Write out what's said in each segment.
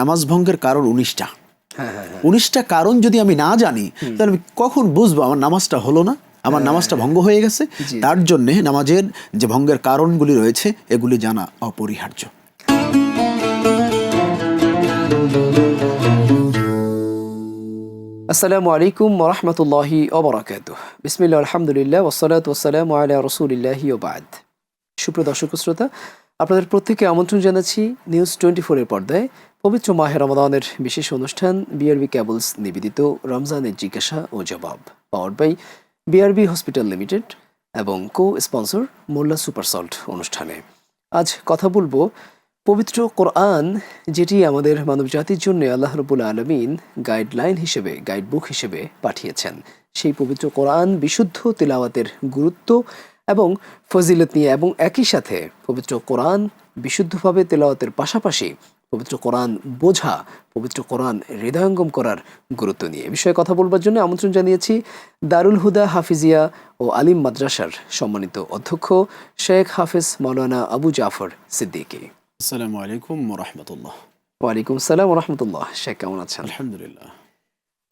নামাজ ভঙ্গের কারণ 19টা। 19টা কারণ যদি আমি না জানি তাহলে আমি কখন বুঝবো আমার নামাজটা হলো না, আমার নামাজটা ভঙ্গ হয়ে গেছে? তার জন্যে নামাজের যে ভঙ্গের কারণগুলি রয়েছে এগুলি জানা অপরিহার্য। আসসালামু আলাইকুম ওয়া রাহমাতুল্লাহি ওয়া বারাকাতুহু। বিসমিল্লাহ, আলহামদুলিল্লাহ, ওয়াসসালাতু ওয়াসসালামু আলা রাসূলিল্লাহি ওয়া বা'দ। সুপ্রিয় দর্শক শ্রোতা, আপনাদের প্রত্যেককে আমন্ত্রণ জানাচ্ছি নিউজ 24 এর পর্দায় পবিত্র মাহে রমাদানের বিশেষ অনুষ্ঠান বিআরবি কেবলস নিবেদিত রমজানের জিজ্ঞাসা ও জবাব, powered by BRB hospital limited এবং co sponsor Molla super salt অনুষ্ঠানে। আজ কথা বলবো পবিত্র কোরআন, যেটি আমাদের মানব জাতির জন্য আল্লাহ রাব্বুল আলামিন গাইডলাইন হিসেবে, গাইডবুক হিসেবে পাঠিয়েছেন। সেই পবিত্র কোরআন বিশুদ্ধ তিলাওয়াতের গুরুত্ব এবং ফজিলত নিয়ে, এবং একই সাথে পবিত্র কোরআন বিশুদ্ধভাবে তিলাওয়াতের পাশাপাশি পবিত্র কোরআন বোঝা, পবিত্র কোরআন হৃদয়ঙ্গম করার গুরুত্ব নিয়ে এ বিষয়ে কথা বলবার জন্য আমন্ত্রণ জানিয়েছি দারুল হুদা হাফিজিয়া ও আলিম মাদ্রাসার সম্মানিত অধ্যক্ষ শেখ হাফেজ মাওলানা আবু জাফর সিদ্দিকী। আসসালামু আলাইকুম ওয়া রাহমাতুল্লাহ। ওয়ালাইকুম সালাম ওয়া রাহমাতুল্লাহ। শেখ কেমন আছেন? আলহামদুলিল্লাহ।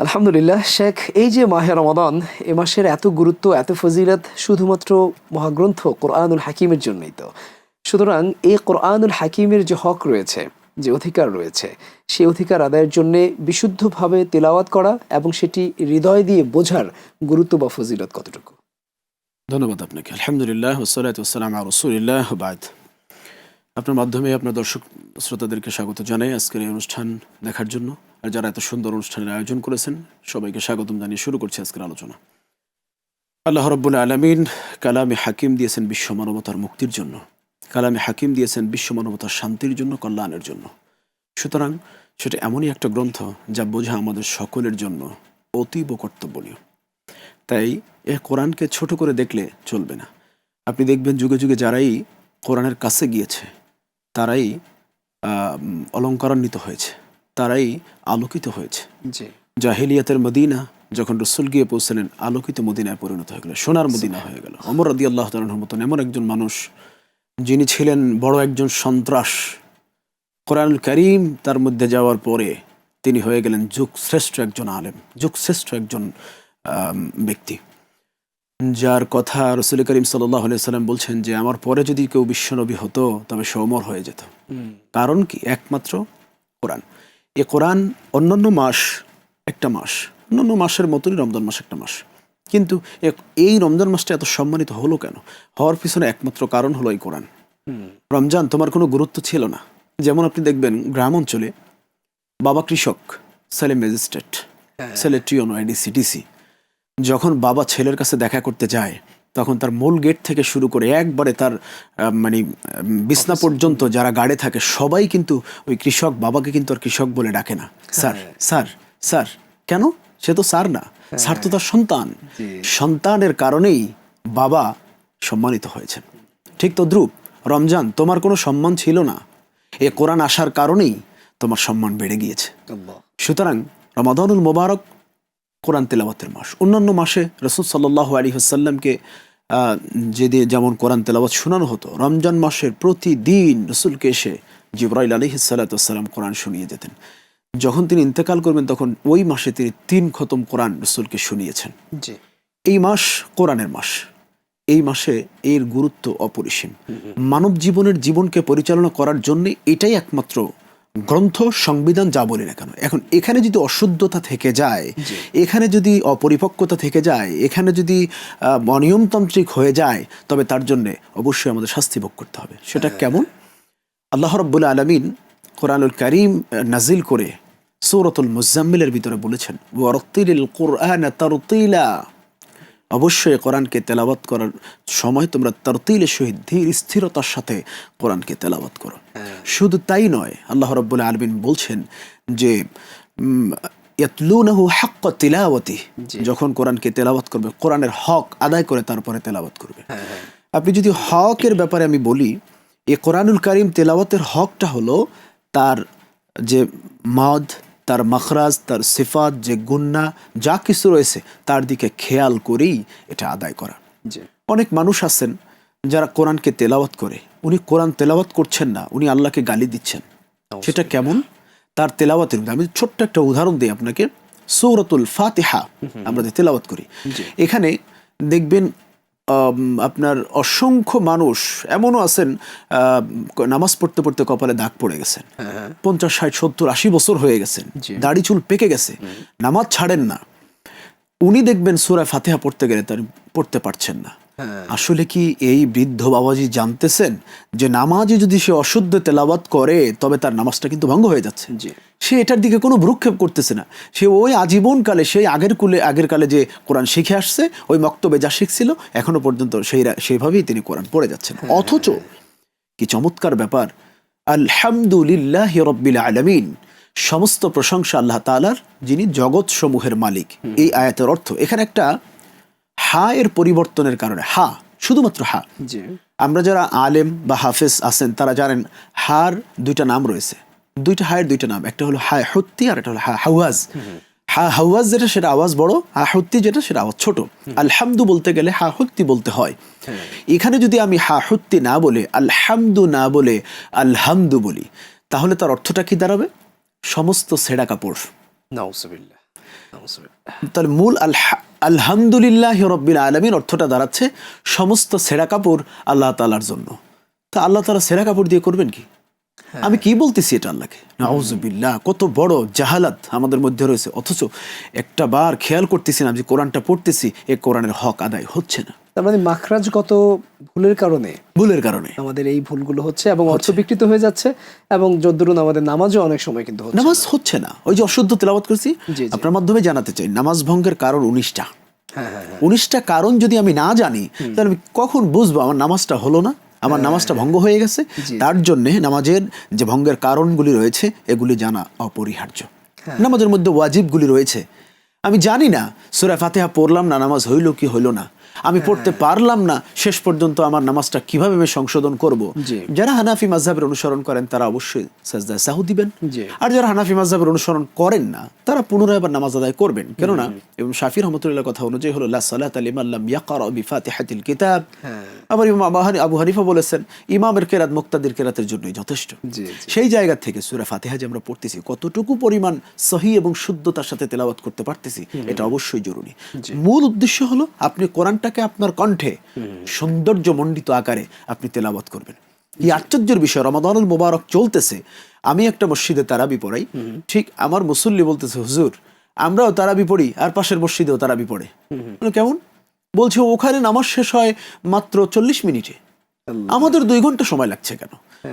আলহামদুলিল্লাহ। শেখ, এই যে মাহে রমাদান, এ মাসের এত গুরুত্ব, এত ফজিলত শুধুমাত্র মহাগ্রন্থ কোরআনুল হাকিমের জন্যই তো। সুতরাং এই কোরআনুল হাকিমের যে হক রয়েছে, যে অধিকার রয়েছে, সেই অধিকার আদায়ের জন্যে বিশুদ্ধভাবে তিলাওয়াত করা এবং সেটি হৃদয় দিয়ে বোঝার গুরুত্ব বা ফজিলত কতটুকু? ধন্যবাদ আপনাকে। আলহামদুলিল্লাহ, ওয়াসসালাতু ওয়াসসালামু আলা রাসূলিল্লাহ ওয়া বা'দ। আপনার মাধ্যমে আপনার দর্শক শ্রোতাদেরকে স্বাগত জানাই আজকের এই অনুষ্ঠান দেখার জন্য। আর যারা এত সুন্দর অনুষ্ঠানের আয়োজন করেছেন সবাইকে স্বাগতম জানিয়ে শুরু করছি আজকের আলোচনা। আল্লাহ রাব্বুল আলামিন কালামে হাকিম দিয়েছেন বিশ্ব মানবতার মুক্তির জন্য, কালামে হাকিম দিয়েছেন বিশ্ব মানবতার শান্তির জন্য, কল্যাণের জন্য। সুতরাং সেটা এমনই একটা গ্রন্থ যা বোঝা আমাদের সকলের জন্য অতীব কর্তব্যনীয়। তাই এ কোরআনকে ছোট করে দেখলে চলবে না। আপনি দেখবেন যুগে যুগে যারাই কোরআনের কাছে গিয়েছে তারাই অলঙ্কারান্বিত হয়েছে, তারাই আলোকিত হয়েছে। জাহিলিয়াতের মদিনা যখন রসুল গিয়ে পৌঁছলেন, আলোকিত মদিনায় পরিণত হয়ে গেল, সোনার মদিনা হয়ে গেল। ওমর রাদিয়াল্লাহু তাআলার মতন এমন একজন মানুষ যিনি ছিলেন বড় একজন সন্ত্রাস, কোরআনুল কারীম তার মধ্যে যাওয়ার পরে তিনি হয়ে গেলেন যুগশ্রেষ্ঠ একজন আলেম, যুগশ্রেষ্ঠ একজন ব্যক্তি, যার কথা রসুল করিম সাল্লাল্লাহু আলাইহি সাল্লাম বলছেন যে আমার পরে যদি কেউ বিশ্বনবী হতো তবে সে ওমর হয়ে যেত। কারণ কি? একমাত্র কোরআন। এ কোরআন অন্যান্য মাস একটা মাস, অন্যান্য মাসের মতনই রমজান মাস একটা মাস, কিন্তু এই রমজান মাসটা এত সম্মানিত হলো কেন? হওয়ার পিছনে একমাত্র কারণ হলো এই কোরআন। রমজান তোমার কোনো গুরুত্ব ছিল না। যেমন আপনি দেখবেন গ্রাম অঞ্চলে বাবা কৃষক, ছেলে ম্যাজিস্ট্রেট, ছেলে টিওন, আইডিসি, ডিসি। যখন বাবা ছেলের কাছে দেখা করতে যায় তখন তার মূল গেট থেকে শুরু করে একবারে তার মানে বিছনা পর্যন্ত যারা গাড়ে থাকে সবাই কিন্তু ওই কৃষক বাবাকে কিন্তু আর কৃষক বলে ডাকে না, স্যার স্যার স্যার। কেন? সে তো স্যার না, স্যার তো তার সন্তান। সন্তানের কারণেই বাবা সম্মানিত হয়েছেন। ঠিক তদ্রূপ রমজান তোমার কোনো সম্মান ছিল না, এ কোরআন আসার কারণেই তোমার সম্মান বেড়ে গিয়েছে। সুতরাং রমাদানুল মোবারক কোরআন তেলাওয়াতের মাস। অন্যান্য মাসে রাসূল সাল্লাল্লাহু আলাইহি ওয়াসাল্লামকে যেমন কোরআন তেলাওয়াত শোনানো হতো, রমজান মাসের প্রতিদিন রাসূলকে এসে জিবরাইল আলাইহিস সালাতু ওয়াসসালাম কোরআন শুনিয়ে যেতেন। যখন তিনি ইন্তেকাল করবেন তখন ওই মাসে তিনি 3 খতম কোরআন রাসূলকে শুনিয়েছেন। এই মাস কোরআনের মাস, এই মাসে এর গুরুত্ব অপরিসীম। মানব জীবনকে পরিচালনা করার জন্য এটাই একমাত্র গ্রন্থ, সংবিধান, যা বলি না কেন। এখন এখানে যদি অশুদ্ধতা থেকে যায়, এখানে যদি অপরিপক্কতা থেকে যায়, এখানে যদি অনিয়মতান্ত্রিক হয়ে যায়, তবে তার জন্য অবশ্যই আমাদের শাস্তি ভোগ করতে হবে। সেটা কেমন? আল্লাহ রাব্বুল আলামিন কোরআনুল কারীম নাজিল করে সূরাতুল মুজাম্মিলের ভিতরে বলেছেন, ওয়ারাত্তিলিল কুরআনা তারতিলা। অবশ্যই কোরআনকে তেলাওয়াত করার সময় তোমরা তারতিলের সহিত ধীর স্থিরতার সাথে কোরআনকে তেলাওয়াত করো। শুধু তাই নয়, আল্লাহ রাব্বুল আলামিন বলছেন যে ইয়াতলুনাহু হাক্কা তিলাওয়াতি, যখন কোরআনকে তেলাওয়াত করবে কোরআনের হক আদায় করে তারপরে তেলাওয়াত করবে। আপনি যদি হকের ব্যাপারে আমি বলি, এই কোরআনুল কারীম তেলাওয়াতের হকটা হলো তার যে মাদ, তার মাখরাজ, তার সিফাত, যে গুন্না যা কিছু রয়েছে তার দিকে খেয়াল করেই এটা আদায় করা। অনেক মানুষ আছেন যারা কোরআনকে তেলাওয়াত করে, উনি কোরআন তেলাওয়াত করছেন না, উনি আল্লাহকে গালি দিচ্ছেন। সেটা কেমন? তার তেলাওয়াতের মধ্যে, আমি ছোট্ট একটা উদাহরণ দিই আপনাকে। সূরাতুল ফাতিহা আমরা যে তেলাওয়াত করি, এখানে দেখবেন আপনার অসংখ্য মানুষ এমনও আছেন নামাজ পড়তে পড়তে কপালে দাগ পড়ে গেছেন, 50, 60, 70, 80 বছর হয়ে গেছেন, দাড়ি চুল পেকে গেছে, নামাজ ছাড়েন না। উনি দেখবেন সূরা ফাতিহা পড়তে গেলে তার পড়তে পারছেন না। আসলে কি এই বৃদ্ধ বাবাজি জানতেছেন যে নামাজে যদি সে অশুদ্ধ তেলাওয়াত করে তবে তার নামাজটা কিন্তু ভঙ্গ হয়ে যাচ্ছে? সে এটার দিকে কোনো ভ্রুক্ষেপ করতেছে না। সে ওই আজীবনকালে সেই আগের কালে যে কোরআন শিখে আসছে, ওই মক্তবে যা শিখছিল এখনো পর্যন্ত সেইভাবেই তিনি কোরআন পড়ে যাচ্ছেন। অথচ কি চমৎকার ব্যাপার, আলহামদুলিল্লাহি রাব্বিল আলামিন, সমস্ত প্রশংসা আল্লাহ তাআলার, যিনি জগৎ সমূহের মালিক। এই আয়াতের অর্থ এখানে একটা হা এর পরিবর্তনের কারণে, হা শুধুমাত্র হা, আমরা যারা আলেম বা হাফেজ আছেন তারা জানেন হার দুইটা নাম রয়েছে, দুইটা হায়ের দুইটা নাম, একটা হলো হা হুত্তি আর একটা হলো হা হাওয়াজ। হা হাওয়াজ যেটা সেটা আওয়াজ বড়, হা হুত্তি যেটা সেটা আওয়াজ ছোট। আলহামদু বলতে গেলে হা হুত্তি বলতে হয়। এখানে যদি আমি হা হুত্তি না বলে আলহামদু না বলে আলহামদু বলি, তাহলে তার অর্থটা কি দাঁড়াবে? সমস্ত ছেঁড়া কাপড়। নাউজুবিল্লাহ। তাহলে মূল আলহামদুলিল্লাহি রাব্বিল আলামিন অর্থটা দাঁড়াচ্ছে সমস্ত ছেঁড়া কাপড় আল্লাহ তাআলার জন্য। তা আল্লাহ তাআলা ছেঁড়া কাপড় দিয়ে করবেন কি? আমি কি বলতেছি এটা আল্লাহকে? নাউজুবিল্লাহ। কত বড় জাহালাত আমাদের মধ্যে রয়েছে, অথচ একটা বার খেয়াল করতেছি না যে কোরআনটা পড়তেছি, এই কোরআনের হক আদায় হচ্ছে না। তার মানে মাখরাজগত ভুলের কারণে আমাদের এই ভুলগুলো হচ্ছে এবং অর্থ বিকৃত হয়ে যাচ্ছে, এবং যদ্দুরুন আমাদের নামাজও অনেক সময় কিন্তু নামাজ হচ্ছে না। ওই যে অশুদ্ধ তেলাওয়াত করছি, আপনার মাধ্যমে জানাতে চাই নামাজ ভঙ্গের কারণ 19টা। 19টা কারণ যদি আমি না জানি তাহলে আমি কখন বুঝবো আমার নামাজটা হলো না, আমার নামাজটা ভঙ্গ হয়ে গেছে? তার জন্যে নামাজের যে ভঙ্গের কারণগুলি রয়েছে এগুলি জানা অপরিহার্য। নামাজের মধ্যে ওয়াজিবগুলি রয়েছে, আমি জানি না, সূরা ফাতিহা পড়লাম না, নামাজ হইল কি হইল না, আমি পড়তে পারলাম না, শেষ পর্যন্ত আমার নামাজটা কিভাবে আমি সংশোধন করব? যারা হানাফি মাযহাবের অনুসরণ করেন তারা অবশ্যই সাজদায়ে সাহু দিবেন, আর যারা হানাফি মাযহাবের অনুসরণ করেন না তারা পুনরায় আবার নামাজ আদায় করবেন। কেননা ইমাম শাফিঈ রাহমাতুল্লাহ কথা অনুযায়ী হলো লা সালাতা লিমান লাম ইয়াকরা বিফাতিহাতিল কিতাব। আবার ইমাম আবু হানিফা বলেছেন ইমামের কেরাত মুক্তাদির কেরাতের জন্যই যথেষ্ট। সেই জায়গা থেকে সূরা ফাতিহা যে আমরা পড়তেছি কতটুকু পরিমাণ সহিহ এবং শুদ্ধতার সাথে তেলাওয়াত করতে পারতেছি এটা অবশ্যই জরুরি। মূল উদ্দেশ্য হলো আপনি কোরআনটাকে আপনার কণ্ঠে সৌন্দর্য মণ্ডিত আকারে আপনি তেলাওয়াত করবেন। এই আশ্চর্যের বিষয়, রমাদানুল মুবারক চলতেছে, আমি একটা মসজিদে তারাবি পড়াই, ঠিক আমার মুসল্লি বলতেছে হুজুর আমরাও তারাবি পড়ি আর পাশের মসজিদেও তারাবি পড়ে। কেমন? বলছে ওখানে নামাজ শেষ হয় মাত্র 40 মিনিটে, আমাদের 2 ঘন্টা সময় লাগছে কেন?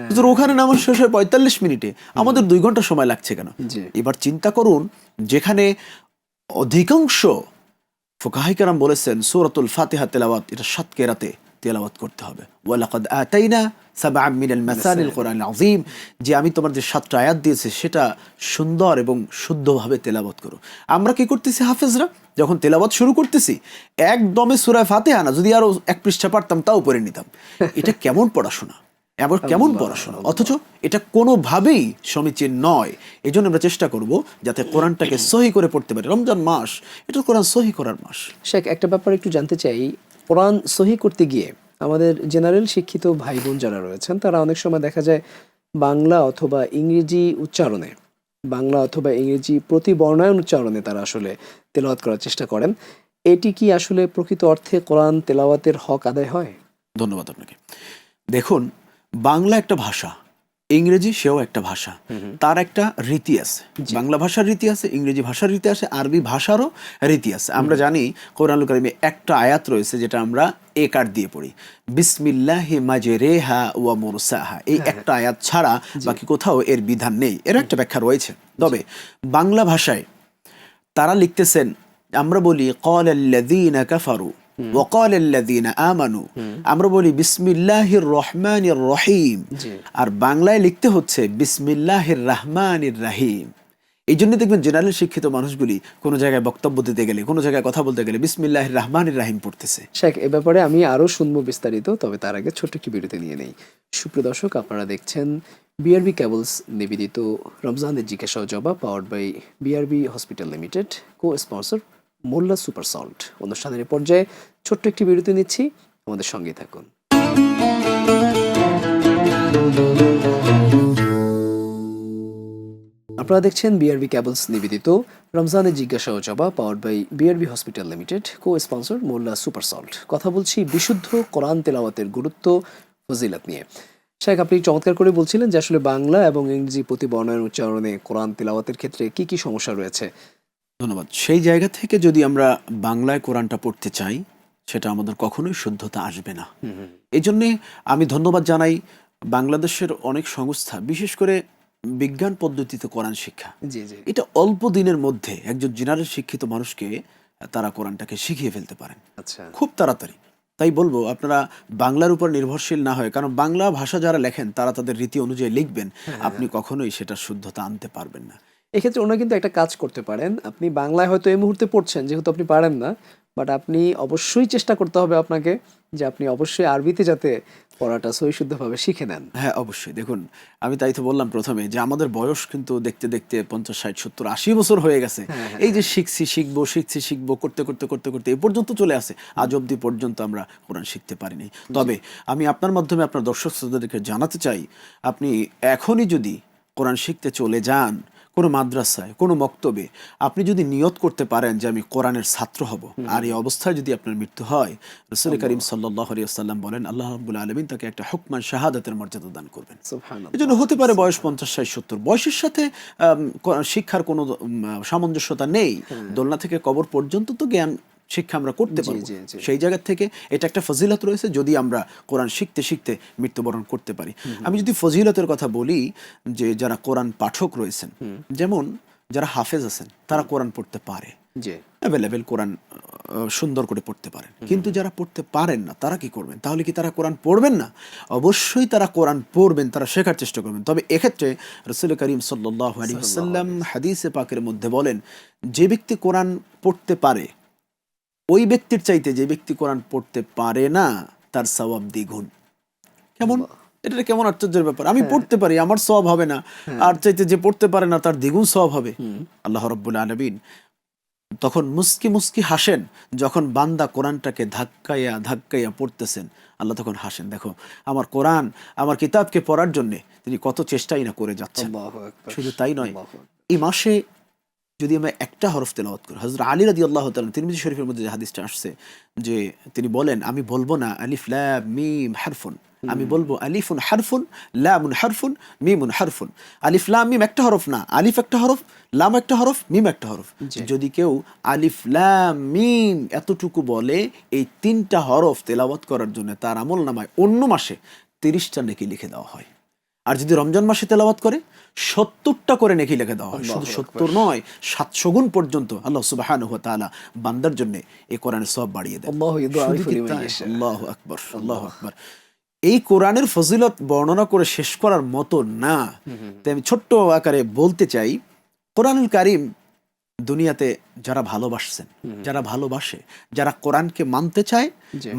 হুজুর ওখানে নামাজ শেষ হয় 45 মিনিটে, আমাদের 2 ঘন্টা সময় লাগছে কেন? এবার চিন্তা করুন, যেখানে অধিকাংশ ফুকাহায়ে কেরাম বলেছেন সূরাতুল ফাতিহা তেলাওয়াত এটা 7 কেরাতে তেলাওয়াত করতে হবে। ওয়ালাকাদ আতাইনা সাবআম মিনাল মাসানিল কুরআনিল আযীম, যে আমি তোমার যে 7টা আয়াত দিয়েছি সেটা সুন্দর এবং শুদ্ধভাবে তেলাওয়াত করো। আমরা কি করতেছি হাফেজরা, যখন তেলাওয়াত শুরু করতেছি একদমে সূরা ফাতিহা না, যদি আরো 1 পৃষ্ঠা পারতাম তাও পড়ে নিতাম। এটা কেমন পড়াশোনা, এবার কেমন পড়াশোনা, অথচ এটা কোনোভাবেই সমীচীন নয়। এই জন্য আমরা চেষ্টা করব যাতে কোরআনটাকে সহি করে পড়তে পারি। রমজান মাস, এটা কোরআন সহি করার মাস। শেখ, একটা ব্যাপার একটু জানতে চাই, কোরআন সহি করতে গিয়ে আমাদের জেনারেল শিক্ষিত ভাই বোন যারা রয়েছেন তারা অনেক সময় দেখা যায় বাংলা অথবা ইংরেজি উচ্চারণে, বাংলা অথবা ইংরেজি প্রতি বর্ণায়ন উচ্চারণে তারা আসলে তেলাওয়াত করার চেষ্টা করেন। এটি কি আসলে প্রকৃত অর্থে কোরআন তেলাওয়াতের হক আদায় হয়? ধন্যবাদ আপনাকে। দেখুন, বাংলা একটা ভাষা, ইংরেজি সেও একটা ভাষা, তার একটা রীতি আছে। বাংলা ভাষার রীতি আছে, ইংরেজি ভাষার রীতি আছে, আরবি ভাষারও রীতি আছে। আমরা জানি কোরআনুল কারীমে একটা আয়াত রয়েছে যেটা আমরা একার দিয়ে পড়ি, বিসমিল্লাহি মাজরেহা ওয়া মুরসাহা। এই একটা আয়াত ছাড়া বাকি কোথাও এর বিধান নেই, এর একটা ব্যাখ্যা রয়েছে। তবে বাংলা ভাষায় তারা লিখতেছেন, আমরা বলি ক্বালাল্লাযীনা কাফারু ওয়া ক্বালাল্লাযীনা আমানু, আমরা বলি বিসমিল্লাহির রহমানির রহিম, আর বাংলায় লিখতে হচ্ছে বিসমিল্লাহির রহমানির রহিম। এই জন্য দেখবেন জেনারেল শিক্ষিত মানুষগুলি কোনো জায়গায় বক্তব্য দিতে গেলে, কোনো জায়গায় কথা বলতে গেলে বিসমিল্লাহির রহমানির রহিম পড়তেছে। শেখ, এ ব্যাপারে আমি আরো শুনবো বিস্তারিত, তবে তার আগে ছোট্ট একটি বিরতি নিয়ে নেই। সুপ্রিয় দর্শক, আপনারা দেখছেন বিআরবি কেবলস নিবেদিত রমজানের জিজ্ঞাসা ও জবাব, powered by BRB hospital limited, co sponsor Molla super salt. অনুষ্ঠানের পর্যায়ে ছোট্ট একটি বিরতি নিচ্ছি, আমাদের সঙ্গে থাকুন। আপনারা দেখছেন বিআরবি কেবলস নিবেদিত রমজানের জিজ্ঞাসা ও জবাব powered by BRB hospital limited, co sponsor Molla super salt. কথা বলছি বিশুদ্ধ কোরআন তেলাওয়াতের গুরুত্ব, ফজিলত নিয়ে। শেখ, আপনি চমৎকার করে বলছিলেন যে আসলে বাংলা এবং ইংরেজি প্রতি বর্ণের উচ্চারণে কোরআন তেলাওয়াতের ক্ষেত্রে কি কি সমস্যা রয়েছে। ধন্যবাদ। সেই জায়গা থেকে যদি আমরা বাংলায় কোরআনটা পড়তে চাই, সেটা আমাদের কখনোই শুদ্ধতা আসবে না। এই জন্যে আমি ধন্যবাদ জানাই বাংলাদেশের অনেক সংস্থা, বিশেষ করে বিজ্ঞান পদ্ধতিতে কোরআন শিক্ষা, জি জি, এটা অল্প দিনের মধ্যে একজন জেনারেল শিক্ষিত মানুষকে তারা কোরআনটাকে শিখিয়ে ফেলতে পারেন আচ্ছা, খুব তাড়াতাড়ি। তাই বলবো আপনারা বাংলার উপর নির্ভরশীল না হয়, কারণ বাংলা ভাষা যারা লেখেন তারা তাদের রীতি অনুযায়ী লিখবেন, আপনি কখনোই সেটা শুদ্ধতা আনতে পারবেন না। এক্ষেত্রে ওনারা কিন্তু একটা কাজ করতে পারেন। আপনি বাংলায় হয়তো এই মুহূর্তে পড়ছেন, যেহেতু আপনি পারেন না, বাট আপনি অবশ্যই চেষ্টা করতে হবে আপনাকে যে আপনি অবশ্যই আরবিতে যাতে পড়াটা সহি শুদ্ধভাবে শিখে নেন। হ্যাঁ, অবশ্যই। দেখুন, আমি তাই তো বললাম প্রথমে যে আমাদের বয়স কিন্তু দেখতে দেখতে 50, 60, 70, 80 বছর হয়ে গেছে। এই যে শিখবো করতে করতে করতে করতে এ পর্যন্ত চলে আসে, আজ অব্দি পর্যন্ত আমরা কোরআন শিখতে পারিনি। তবে আমি আপনার মাধ্যমে আপনার দর্শক শ্রোতাদেরকে জানাতে চাই, আপনি এখনই যদি কোরআন শিখতে চলে যান কোনো মাদ্রাসায়, কোনো মক্তবে, আপনি যদি নিয়ত করতে পারেন যে আমি কোরআনের ছাত্র হব, আর এই অবস্থায় যদি আপনার মৃত্যু হয়, রাসূল করিম সাল্লাল্লাহু আলাইহি ওয়াসাল্লাম বলেন আল্লাহ রাব্বুল আলামিন তাকে একটা হুকমান শাহাদাতের মর্যাদা দান করবেন। সুবহানাল্লাহ। এজন্য হতে পারে বয়স 50, 60, 70, বয়সের সাথে শিক্ষার কোনো সামঞ্জস্যতা নেই। দোলনা থেকে কবর পর্যন্ত তো জ্ঞান শিক্ষা আমরা করতে পারবো। সেই জায়গা থেকে এটা একটা ফজিলত রয়েছে যদি আমরা কোরআন শিখতে শিখতে মৃত্যুবরণ করতে পারি। আমি যদি ফজিলতের কথা বলি, যে যারা কোরআন পাঠক রয়েছেন, যেমন যারা হাফেজ আছেন, তারা কোরআন পড়তে পারে, অ্যাভেলেবেল কোরআন সুন্দর করে পড়তে পারেন, কিন্তু যারা পড়তে পারেন না তারা কি করবেন? তাহলে কি তারা কোরআন পড়বেন না? অবশ্যই তারা কোরআন পড়বেন, তারা শেখার চেষ্টা করবেন। তবে এক্ষেত্রে রাসূল করিম সাল্লাল্লাহু আলাইহি ওয়াসাল্লাম হাদিসে পাকের মধ্যে বলেন, যে ব্যক্তি কোরআন পড়তে পারে ওই ব্যক্তির চাইতে যে ব্যক্তি কোরআন পড়তে পারে না তার সওয়াব দ্বিগুণ। কেমন? এটা কেমন আশ্চর্যের ব্যাপার! আমি পড়তে পারি, আমার সওয়াব হবে না, আর চাইতে যে পড়তে পারে না তার দ্বিগুণ সওয়াব হবে। আল্লাহ রাব্বুল আলামিন তখন মুস্কি মুস্কি হাসেন, যখন বান্দা কোরআনটাকে ধাক্কাইয়া ধাক্কাইয়া পড়তেছেন, আল্লাহ তখন হাসেন। দেখো, আমার কোরআন, আমার কিতাবকে পড়ার জন্য তিনি কত চেষ্টাই না করে যাচ্ছেন। শুধু তাই নয়, এই মাসে যদি আমরা একটা হরফ তেলাওয়াত করি, হযরত আলী রাদিয়াল্লাহু তাআলা তিরমিজি শরীফের মধ্যে যে হাদিসটা আসছে, যে তিনি বলেন আমি বলবো না আলিফ লাম মিম হারফুন, আমি বলবো আলিফুন হারফুন লামুন হারফুন মিমুন হারফুন। আলিফ লাম মিম একটা হরফ না, আলিফ একটা হরফ, লাম একটা হরফ, মিম একটা হরফ। যদি কেউ আলিফ লাম মিম এতটুকু বলে, এই 3টা হরফ তেলাওয়াত করার জন্য তার আমলনামায় অন্য মাসে 30টা নেকি লিখে দেওয়া হয়। আর যদি রমজান মাসে তেলাওয়াত করে 70টা করে নেকি লিখে দেওয়া হয়। শুধু 70 নয়, 700 গুণ পর্যন্ত আল্লাহ সুবহানাহু ওয়া তাআলা বান্দার জন্য এই কোরআনের সওয়াব বাড়িয়ে দেন। আল্লাহু আকবার, আল্লাহু আকবার। এই কোরআনের ফজিলত বর্ণনা করে শেষ করার মতো না। তাই আমি ছোট্ট আকারে বলতে চাই, কোরআনুল কারীম দুনিয়াতে যারা ভালোবাসছেন, যারা ভালোবাসে, যারা কোরআনকে মানতে চায়,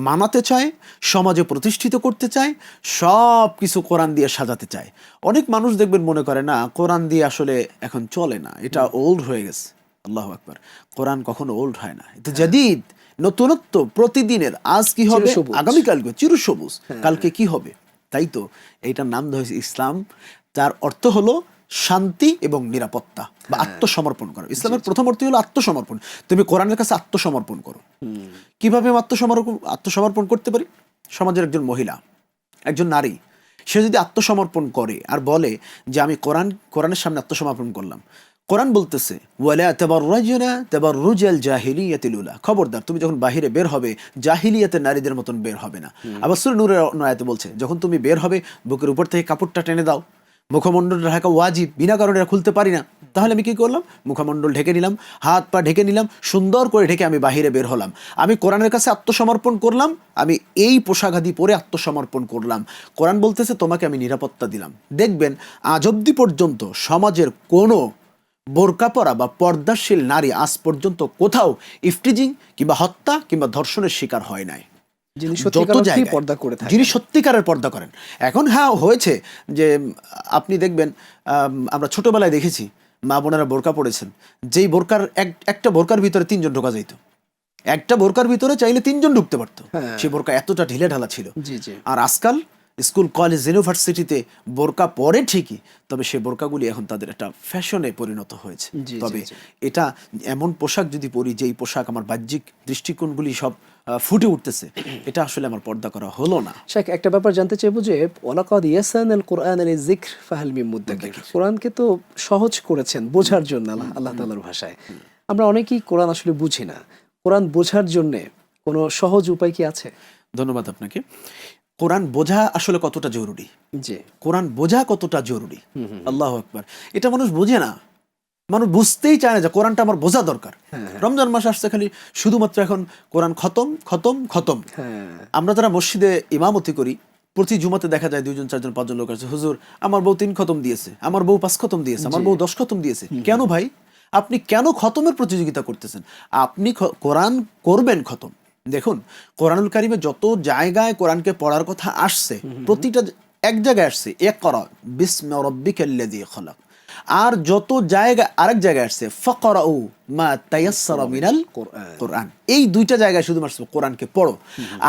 মানাতে চায়, সমাজে প্রতিষ্ঠিত করতে চায়, সব কিছু কোরআন দিয়ে সাজাতে চায়। অনেক মানুষ দেখবেন মনে করে না কোরআন দিয়ে আসলে এখন চলে না, এটা ওল্ড হয়ে গেছে। আল্লাহু আকবার। কোরআন কখনো ওল্ড হয় না, এটা জাদিদ, নতুনত্ব প্রতিদিনের। আজ কি হবে, আগামীকালকে চিরসবুজ, কালকে কি হবে। তাই তো এইটার নাম দেওয়া হয়েছে ইসলাম, যার অর্থ হলো শান্তি এবং নিরাপত্তা বা আত্মসমর্পণ করা। ইসলামের প্রথম অর্থ হলো আত্মসমর্পণ। তুমি কোরআনের কাছে আত্মসমর্পণ করো। কিভাবে আমি আত্মসমর্পণ করতে পারি? সমাজের একজন মহিলা, একজন নারী, সে যদি আত্মসমর্পণ করে আর বলে যে আমি কোরআনের সামনে আত্মসমর্পণ করলাম, কোরআন বলতেছে ওয়ালা তাবাররাজনা তাবাররুজাল জাহিলিয়াতিল উলা, খবরদার তুমি যখন বাহিরে বের হবে জাহিলিয়াতের নারীদের মতন বের হবে না। আবার সূরা নূরের আয়াতে বলছে যখন তুমি বের হবে বুকের উপর থেকে কাপড়টা টেনে দাও, মুখমণ্ডল ঢাকা ওয়াজিব, বিনা কারণে খুলতে পারি না। তাহলে আমি কি করলাম? মুখমণ্ডল ঢেকে নিলাম, হাত পা ঢেকে নিলাম, সুন্দর করে ঢেকে আমি বাহিরে বের হলাম। আমি কোরআনের কাছে আত্মসমর্পণ করলাম, আমি এই পোশাকাদি পরে আত্মসমর্পণ করলাম। কোরআন বলতেছে তোমাকে আমি নিরাপত্তা দিলাম। দেখবেন আজ অব্দি পর্যন্ত সমাজের কোনো বোরকা পরা বা পর্দাশীল নারী আজ পর্যন্ত কোথাও ইফটিজিং কিংবা হত্যা কিংবা ধর্ষণের শিকার হয় নাই। যিনি সত্যিকারের পর্দা করেন। এখন হ্যাঁ হয়েছে যে আপনি দেখবেন, আমরা ছোটবেলায় দেখেছি মা বোনেরা বোরকা পড়েছেন, যেই বোরকার একটা বোরকার ভিতরে 3 জন ঢোকা যাইত, একটা বোরকার ভিতরে চাইলে 3 জন ঢুকতে পারতো। সেই বোরকা এতটা ঢিলে ঢালা ছিল। আর আজকাল স্কুল কলেজ ইউনিভার্সিটিতে বোরকা পরে ঠিকই, তবে সেই বোরকাগুলি এখন তাদের একটা ফ্যাশনে পরিণত হয়েছে। জি, তবে জি। এটা এমন পোশাক যদি পরি যেই পোশাক আমার বাহ্যিক দৃষ্টিকোণগুলি সব ফুটে উঠতেছে, এটা আসলে আমার পর্দা করা হলো না। শেখ, একটা ব্যাপার জানতে চাইবো যে ওয়ালাকাদ ইয়াসানাল কুরআন লিযিকর ফাহাল মিন মুদ্দাকির, কোরআনকে তো সহজ করেছেন বোঝার জন্য আল্লাহ তাআলার ভাষায়। আমরা অনেকেই কোরআন আসলে বুঝি না, কোরআন বোঝার জন্য কোনো সহজ উপায় কি আছে? ধন্যবাদ আপনাকে। কোরআন বোঝা আসলে কতটা জরুরি, জি, কোরআন বোঝা কতটা জরুরি, আল্লাহু আকবার, এটা মানুষ বোঝে না। মানুষ বুঝতেই চায় না যে কোরআনটা আমার বোঝা দরকার। রমজান মাস আসছে, খালি শুধুমাত্র এখন কোরআন খতম খতম খতম। আমরা যারা মসজিদে ইমামতি করি, প্রতি জুমাতে দেখা যায় 2 জন 4 জন 5 জন লোক আছে, হুজুর আমার বউ 3 খতম দিয়েছে, আমার বউ 5 খতম দিয়েছে, আমার বউ 10 খতম দিয়েছে। কেন ভাই? আপনি কেন খতমের প্রতিযোগিতা করতেছেন? আপনি কোরআন করবেন খতম। দেখুন, কোরআনুল কারিমে যত জায়গায় কোরআনকে পড়ার কথা আসছে, প্রতিটা এক জায়গায় আসছে ইকরা বিসমি রাব্বিকাল্লাযী খলাক, আর যত জায়গা আরেক জায়গায় আসছে ফাকরাউ মা তায়াসসারা মিনাল কোরআন। এই দুইটা জায়গায় শুধুমাত্র কোরআনকে পড়ো।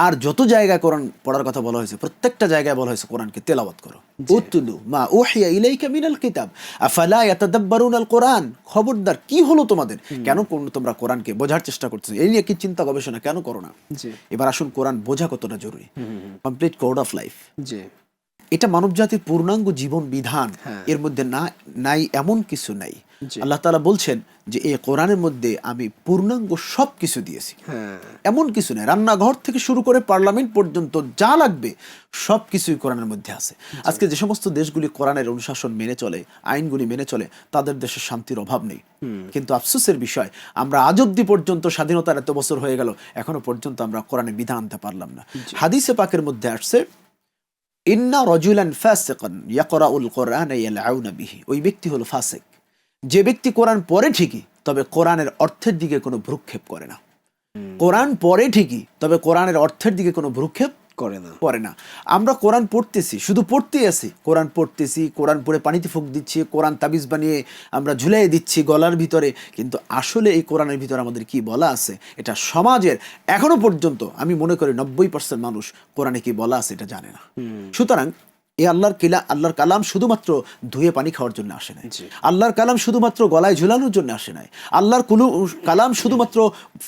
আর যত জায়গায় কোরআন পড়ার কথা বলা হয়েছে, প্রত্যেকটা জায়গায় বলা হয়েছে কোরআনকে তেলাওয়াত করো। উতলু মা উহিয়া ইলাইকা মিনাল কিতাব আফালা ইয়াতাদাব্বারুনাল কোরআন। খবরদার, কি হলো তোমাদের? কেন তোমরা কোরআনকে বোঝার চেষ্টা করতেছো? এই নিয়ে কি চিন্তা গবেষণা কেন করো না? এবার আসুন, কোরআন বোঝা কতটা জরুরি। কমপ্লিট কোড অফ লাইফ, এটা মানব জাতির পূর্ণাঙ্গ জীবন বিধান। এর মধ্যে নাই এমন কিছু নাই। আল্লাহ তাআলা বলছেন যে এই কোরআনের মধ্যে আমি পূর্ণাঙ্গ সব কিছু দিয়েছি, এমন কিছু নাই। রান্নাঘর থেকে শুরু করে পার্লামেন্ট পর্যন্ত যা লাগবে সব কিছুই কোরআনের মধ্যে আছে। আজকে যে সমস্ত দেশগুলি কোরআনের অনুশাসন মেনে চলে, আইনগুলি মেনে চলে, তাদের দেশে শান্তির অভাব নেই। কিন্তু আফসোসের বিষয়, আমরা আজ অব্দি পর্যন্ত, স্বাধীনতার এত বছর হয়ে গেল, এখনো পর্যন্ত আমরা কোরআনের বিধান আনতে পারলাম না। হাদিসে পাকের মধ্যে আসছে ইন্না রাজুলান ফাসিকান ইয়াকরাউল কোরআন ইয়ালআউনা বিহি। ওই ব্যক্তি হলো ফাসিক, যে ব্যক্তি কোরআন পড়ে ঠিকই, তবে কোরআনের অর্থের দিকে কোনো ভ্রুক্ষেপ করে না। কোরআন পড়ে ঠিকই, তবে কোরআনের অর্থের দিকে কোনো ভ্রুক্ষেপ করে না। আমরা কোরআন পড়তেছি, শুধু পড়তেই আছি, কোরআন পড়তেছি, কোরআন পড়ে পানিতে ফুঁক দিচ্ছি, কোরআন তাবিজ বানিয়ে আমরা ঝুলিয়ে দিচ্ছি গলার ভিতরে, কিন্তু আসলে এই কোরআনের ভিতরে আমাদের কি বলা আছে, এটা সমাজের এখনো পর্যন্ত আমি মনে করি 90% মানুষ কোরআনে কি বলা আছে এটা জানে না। সুতরাং এই আল্লাহর কালাম শুধুমাত্র ধুয়ে পানি খাওয়ার জন্য আসে নাই। আল্লাহর কালাম শুধুমাত্র গলায় ঝুলানোর জন্য আসে নাই। আল্লাহর কালাম শুধুমাত্র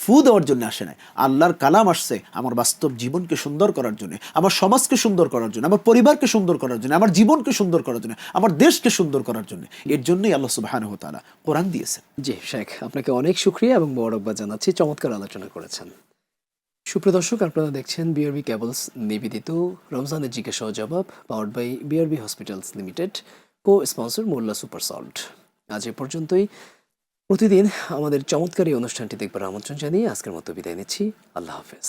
ফু দেওয়ার জন্য আসে নাই। আল্লাহর কালাম আসছে আমার বাস্তব জীবনকে সুন্দর করার জন্য, আমার সমাজকে সুন্দর করার জন্য, আমার পরিবারকে সুন্দর করার জন্য, আমার জীবনকে সুন্দর করার জন্য, আমার দেশকে সুন্দর করার জন্য। এর জন্যই আল্লাহ সুবহানাহু ওয়া তাআলা কোরআন দিয়েছেন। জি শেখ, আপনাকে অনেক শুকরিয়া এবং মোবারকবাদ জানাচ্ছি, চমৎকার আলোচনা করেছেন। সুপ্রিয় দর্শক, আপনারা দেখছেন বিআরবি কেবলস নিবেদিত রমজানের জিজ্ঞাসা ও জবাব, powered by BRB hospitals limited, co sponsor Molla super salt. আজ এ পর্যন্তই। প্রতিদিন আমাদের চমৎকার এই অনুষ্ঠানটি দেখবার আমন্ত্রণ জানিয়ে আজকের মতো বিদায় নিচ্ছি। আল্লাহ হাফেজ।